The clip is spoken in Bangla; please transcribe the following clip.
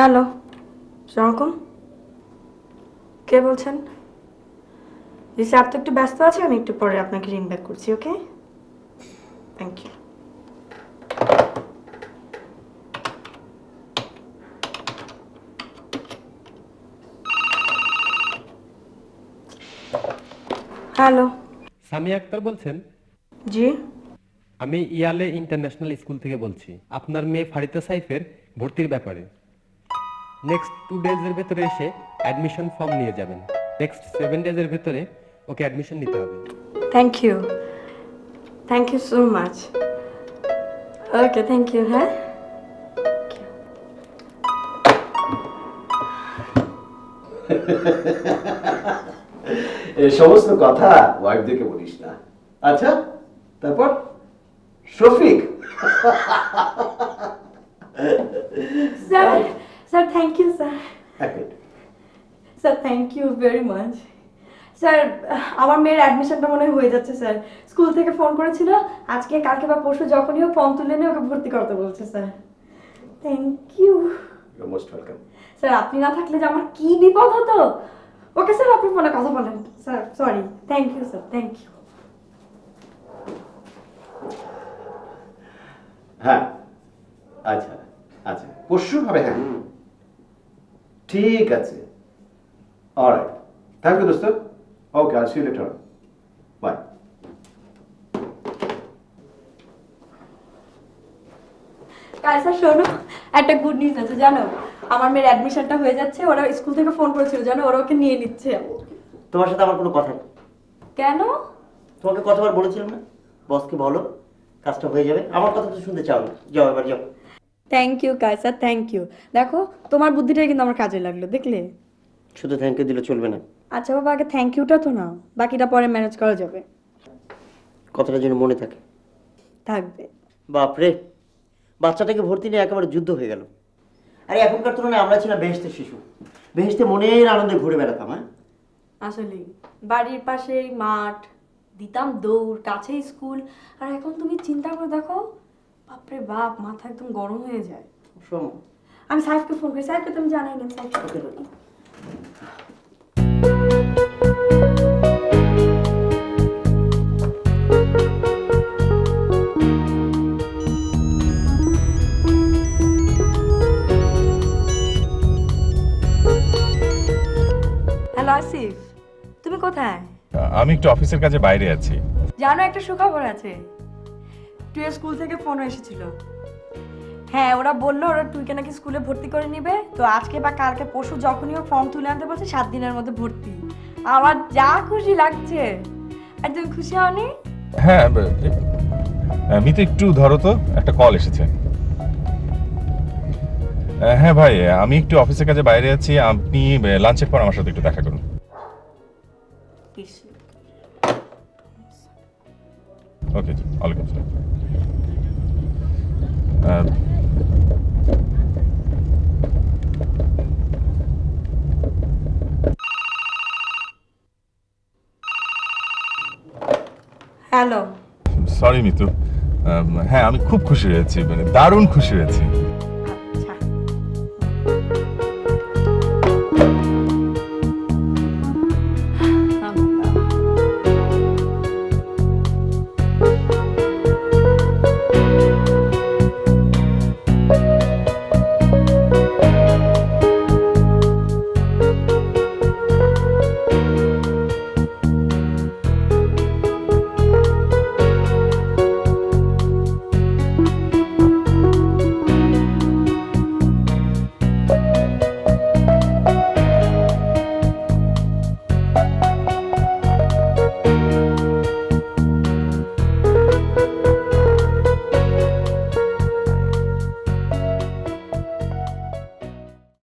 হ্যালো, সালামালাইকুম। কে বলছেন? জি স্যার, তো একটু ব্যস্ত আছে, আমি একটু পরে আপনাকে রিং ব্যাক করছি। Okay, thank you. Hello. Samia Akter বলছেন? জি। আমি ইয়ালে ইন্টারন্যাশনাল স্কুল থেকে বলছি আপনার মেয়ে ফারিতা সাইফের ভর্তির ব্যাপারে। নেক্সট 2 ডেজের ভেতরে এসে অ্যাডমিশন ফর্ম নিয়ে যাবেন। নেক্সট 7 ডেজের ভেতরে ওকে অ্যাডমিশন নিতে হবে। Thank you so much. Okay, thank you. হ্যাঁ, এই সমস্ত কথা ওয়াইফদেরকে বলিস না। আচ্ছা, তারপর Shafiq. Sir. Sir, thank you sir. এক minute. Sir, thank you very much. Sir, আমার মেয়ের অ্যাডমিশনটা মনে হয় হয়ে যাচ্ছে স্যার। স্কুল থেকে ফোন করেছিল, আজকে কালকে বা পরশু যখনই হোক ফর্ম তুলে নিয়ে ওকে ভর্তি করতে বলছে sir. Thank you. You most welcome. Sir, আপনি না থাকলে যে আমার কি বিপদ হতো। ওকে স্যার, আপনি ফোনে কথা বলেন। Sir, sorry. Thank you sir, thank you. হ্যাঁ, আচ্ছা আচ্ছা, পরশু হবে। হ্যাঁ, ঠিক আছে। অলরাইট, থ্যাংক ইউ দোস্ত। Okay, I see you later. Bye. Sir শোনো, একটা গুড নিউজ আছে জানো, আমার মেয়ের অ্যাডমিশনটা হয়ে যাচ্ছে। ওরা স্কুল থেকে ফোন করেছিল জানো, ওরা ওকে নিয়ে নিচ্ছে। তোমার সাথে আমার কোনো কথা নেই। কেন? তোমাকে কতবার বলেছিলাম না, বসকে বলো কাজটা হয়ে যাবে। আমার কথা তো শুনতে চাও না। যাও এবার যাও। Thank you Kaisar, thank you. দেখো, তোমার বুদ্ধিটাই কিন্তু আমার কাজে লাগলো, দেখলে? শুধু থ্যাংক ইউ দিলে চলবে না। আচ্ছা বাবা, আগে থ্যাংক ইউটা তো নাও, বাকিটা পরে ম্যানেজ করা যাবে। কথাটা যেন মনে থাকে। থাকবে। বাপরে, বাচ্চাটাকে ভর্তি নিয়ে একেবারে যুদ্ধ হয়ে গেল। আরে এখনকার তুলনায় আমরা ছিলাম বেহেশতের শিশু। বেহেশতে মনের আনন্দে ঘুরে বেড়াতাম। হ্যাঁ, আসলেই বাড়ির পাশেই মাঠ, দিতাম দৌড়, কাছেই স্কুল। আর এখন তুমি চিন্তা করে দেখো, বাপরে বাপ, মাথা একদম গরম হয়ে যায়। শোনো, আমি সাহেবকে ফোন করি। সাহেবকে তুমি জানাই না, সাহেবকে ওকে। হ্যালো আসিফ, তুমি কোথায়? আমি একটু অফিসের কাজে বাইরে আছি। জানো, একটা সুখবর আছে। টুয়ের স্কুল থেকে ফোন এসেছিল। হ্যাঁ, ওরা বললো ওরা টুইকে নাকি স্কুলে ভর্তি করে নিবে। তো আজকে বা কালকে পরশু যখনই ও ফর্ম তুলে আনতে বলছে, 7 দিনের মধ্যে ভর্তি। আমার যা খুশি লাগছে। আর তুমি খুশি হওনি? হ্যাঁ, মিতু একটু ধরো তো, একটা কল এসেছে। হ্যাঁ ভাই, আমি একটু অফিসের কাজে বাইরে আছি। আপনি লাঞ্চের পর আমার সাথে একটু দেখা করুন। ওকে জি, ওয়ালাইকুম আসসালাম। হ্যালো। সরি মিতু, হ্যাঁ আমি খুব খুশি হয়েছি, মানে দারুণ খুশি হয়েছি।